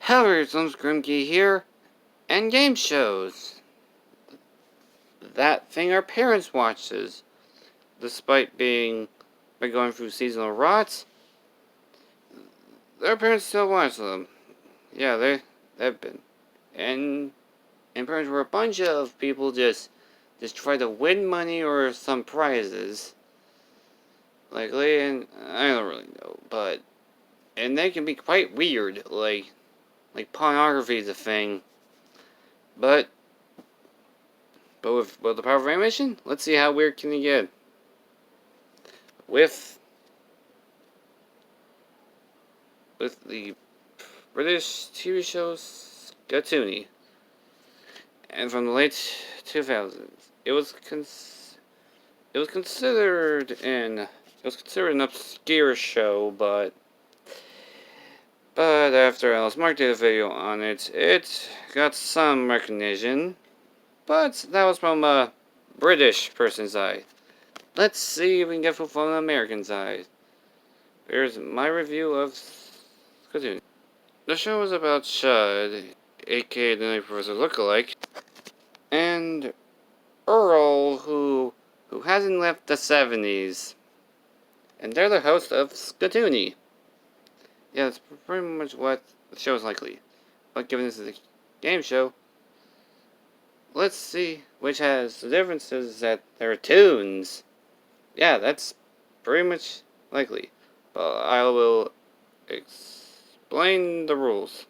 Hello, some Grimkey here, and game shows. That thing our parents watches, despite by going through seasonal rots, their parents still watch them. Yeah, they've been, and parents were a bunch of people just try to win money or some prizes. Likely, and I don't really know, and they can be quite weird, like pornography is a thing, but with the power of animation, let's see how weird can it get. With the British TV show Skatoony, and from the late 2000s, it was considered an obscure show, but after Alice Mark did a video on it, it got some recognition. But that was from a British person's eye. Let's see if we can get from an American side. Here's my review of Skatoony. The show is about Shud, aka the Night Professor lookalike, and Earl, who hasn't left the 70s. And they're the host of Skatoony. Yeah, that's pretty much what the show is likely. But given this is a game show, let's see which has the differences that there are tunes. Yeah, that's pretty much likely. But I will explain the rules.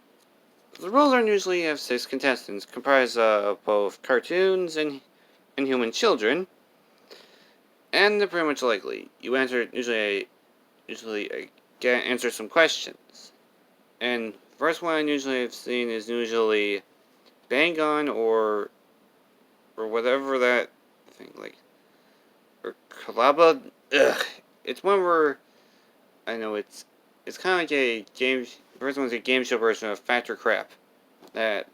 The rules are usually have 6 contestants, comprised of both cartoons and human children, and they're pretty much likely. You usually answer some questions, and first one usually I've seen is usually bang on or whatever that thing or Kalaba. Ugh, it's one where I know it's kind of like a game. The first one's a game show version of Fact or Crap. That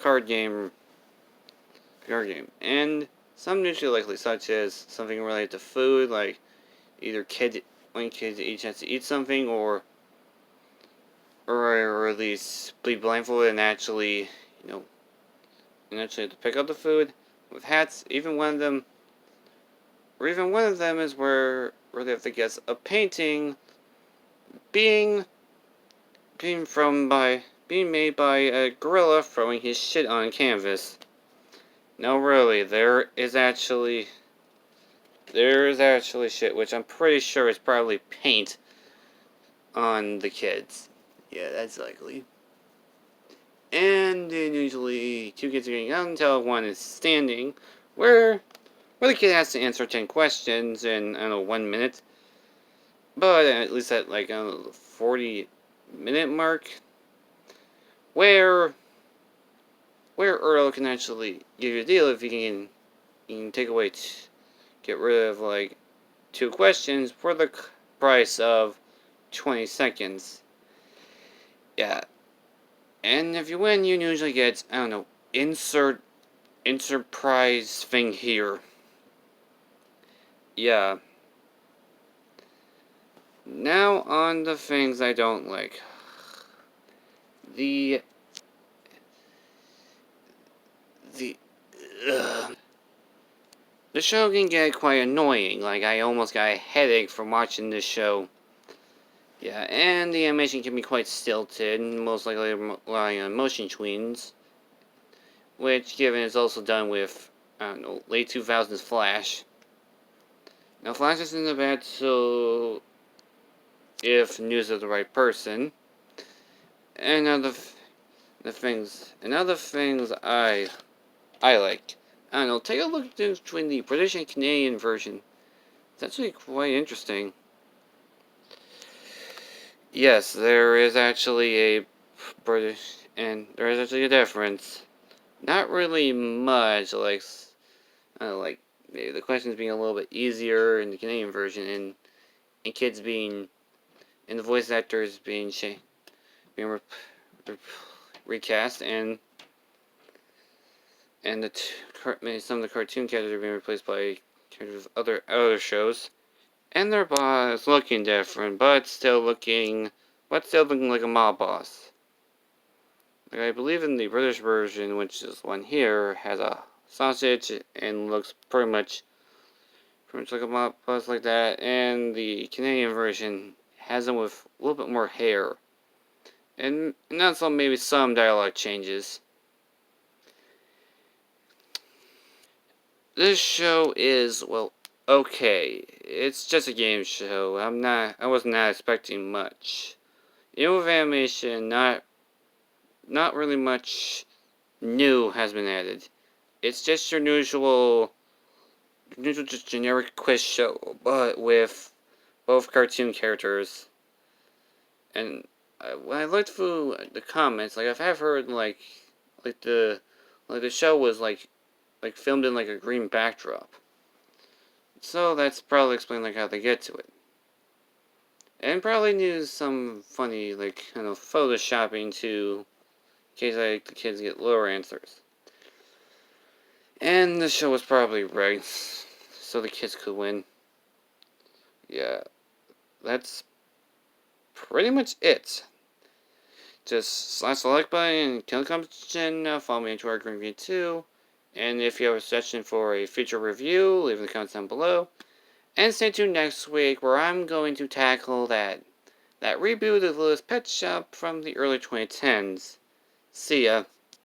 card game, and some usually likely, such as something related to food, like either when kids each has to eat something, or at least be blindfolded and actually, have to pick up the food with hats. Even one of them is where they have to guess a painting being made by a gorilla throwing his shit on canvas. No, really, there is actually shit, which I'm pretty sure is probably paint on the kids. Yeah, that's likely. And then usually 2 kids are getting out until 1 is standing, where the kid has to answer 10 questions in, I don't know, 1 minute. But at least at, like, I don't know, the 40-minute mark, where Earl can actually give you a deal if he can take away, get rid of, like, 2 questions for the price of 20 seconds. Yeah. And if you win, you usually get, I don't know, insert prize thing here. Yeah. Now on the things I don't like. The show can get quite annoying. Like, I almost got a headache from watching this show. Yeah, and the animation can be quite stilted, most likely relying on motion tweens, which, given it's also done with, I don't know, late 2000s Flash. Now, Flash isn't a bad, so if news of the right person. And other things I like. I don't know, take a look between the British and Canadian version. It's actually quite interesting. Yes, there is actually a British, and there is actually a difference. Not really much, like maybe the questions being a little bit easier in the Canadian version, and kids and the voice actors being recast, and some of the cartoon characters are being replaced by characters of other shows, and their boss looking different, but still looking like a mob boss. Like, I believe in the British version, which is one here, has a sausage and looks pretty much like a mop bus like that. And the Canadian version has them with a little bit more hair. And also maybe some dialogue changes. This show is, well, okay. It's just a game show. I was not expecting much. With animation, not really much new has been added. It's just your usual just generic quiz show, but with both cartoon characters. And when I looked through the comments, like I've heard like the show was like filmed in like a green backdrop. So that's probably explained like how they get to it. And probably needs some funny like kind of photoshopping to in case like the kids get lower answers. And the show was probably rigged so the kids could win. Yeah, that's pretty much it. Just slash the like button and kill the competition. Follow me into our green review too. And if you have a suggestion for a future review, leave in the comments down below. And stay tuned next week where I'm going to tackle that reboot of Littlest Pet Shop from the early 2010s. See ya.